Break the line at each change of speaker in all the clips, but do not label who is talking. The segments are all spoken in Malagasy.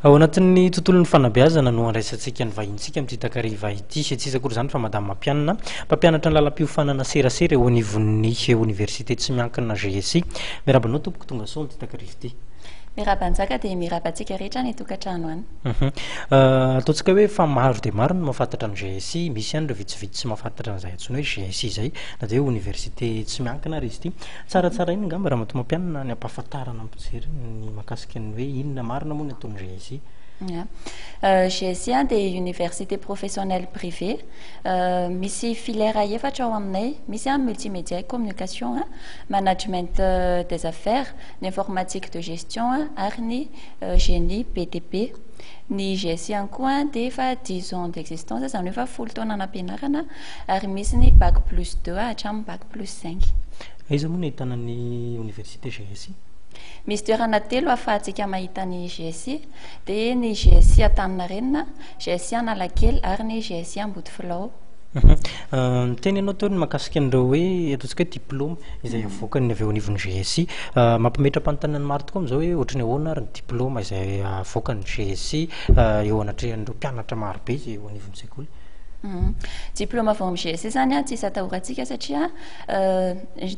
Ao anatin'ny tontolon'ny fanabeazana no andraisantsika ny vahintsika amin'ity takariva ity sy tsisa koa zany fa madame mampianana mpampianatra ny lalam-piofanana serasera eo anivon'ny université tsy miankina GSI miarabanao tompoko tonga soa amin'ity takariva ity.
Mirabanjaka dia mirabantsika rehetra ny tokantrano any.
Ataontsika hoe fa maro dia maro no mahafantatra ny GSI, misy ihany ireo vitsivitsy tsy mahafantatra an'izay antsoina hoe GSI izay na dia hoe université tsy miankina ary izy ity. Tsaratsara iny angamba raha mahatonga mampianana ny ampahafantarana ny mpijery ny mahakasika ny hoe inona marina moa ny ataon'ny GSI.
GSI dia université professionnelle privée misy filière efatra ao aminay, misy multimédia et communication, management des affaires, ny informatique de gestion ary ny génie BTP. Ny GSI ihany koa dia efa 10 ans d'existence, izany hoe efa 10 taona nampianarana ary misy ny bac+2 hatramin'ny bac+5.
Aiza moa ny ahitana ny université GSI?
Misy toerana telo ahafahantsika mahita ny GSI, dia ny GSI Antaninarenina, GSI Analakely ary ny GSI Ambodifilaho.
Teny ianao teo ny mahakasika an'ireo hoe ataontsika hoe diplôme izay avoakany avy eo anivon'ny GSI, mampimetra-panontaniana maro tokoa amin'izao hoe ohatran'ny ahoana ary ny diplôme izay avoakan'ny GSI eo anatrehan'ireo mpianatra marobe izay eo anivon'ny sekoly.
Diplôme avao amin'ny GSI zany tsisy atahorantsika satria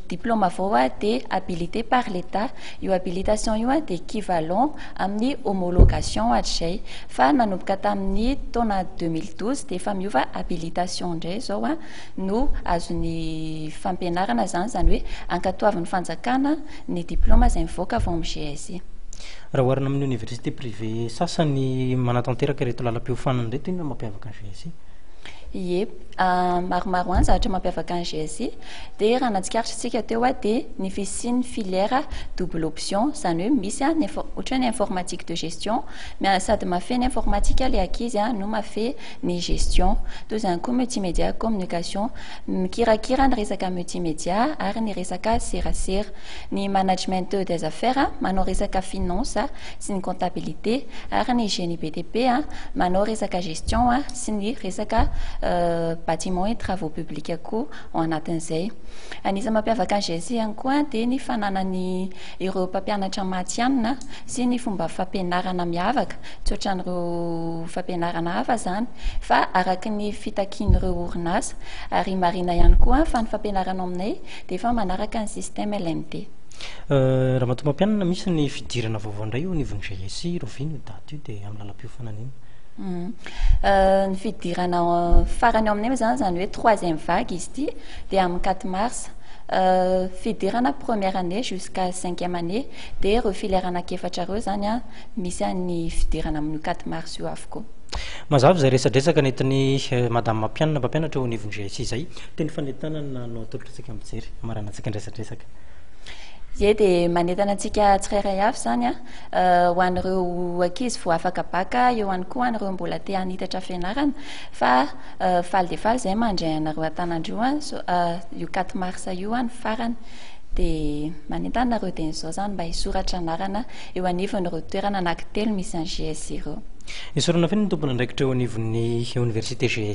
diplôme avao dia habilité par l'État. Io habilitation io dia équivalent amin'ny homologation hatrizay, fa nanomboka tamin'ny taona 2012 dia efa miova habilitation indray zao no azon'ny fampianarana zany hoe ankatoavin'ny fanjakana ny diplôme izay mivoaka avao amin'ny GSI.
Raha oharina amin'ny université privée sasany manatanteraka ireto lalam-piofanana ireto, inona mampiavaka ny GSI?
Ie, maromaro any zavatra mampiavaka ny GSI, dia raha natsikaritra antsika teo dia ny fisian'ny filière double option, izany hoe misy ohatra ny informatique de gestion, sady mahafehy ny informatique ilay ankizy no mahafehy ny gestion, toy izany koa multimédia communication, mikirakira ny resaka multimédia ary ny resaka serasera, ny management des affaires manao resaka finance sy ny comptabilité, ary ny génie BTP manao resaka gestion sy ny resaka bâtiment et travaux publics koa ao anatin'izay. Anisany mampiavaka ny GSI ihany koa dia ny fananany ireo mpampianatra matianina sy ny fomba fampianarana miavaka, tsy ohatran'ireo fampianarana hafa zany fa araky ny fitakian'ireo orinasa, ary marina ihany koa fa ny fampianarana aminay dia efa manaraka ny système LMD.
Raha mahatonga mampianana misy ny fidirana vaovao indray eo anivon'ny GSI, roviny io daty io dia amin'ny lalam-piofanana iny.
Ny fidirana farany ao aminay zany hoe 3e vague izy ity dia amin'ny 4 mars, fidirana première année jusqu'à 5e année, dia ireo filière anankiefatra ireo zany misy ny fidirana amin'ny 4 mars io avokoa.
Mazava izay resadresaka nentin'ny madame mampianana mpampianatra eo anivon'ny GSI izay teny fanentanana no atolotra antsika mijery amarana antsika ny resadresaka.
Ie, dia manentana antsika tsirairay avy zany ho an'ireo ankizy vao afaka baka, eo ihany koa an'ireo mbola te hanitatra fianarana, fa faly dia faly izay mandray anareo an-tanandrio io 4 mars io ny farany, dia manentana nareo dia n'izao zany mba hisoratra anarana eo anivon'ireo toerana anankitelo misy ny GSI ireo.
Isorana feny ny tompony andraikitra eo anivon'ny université GSI.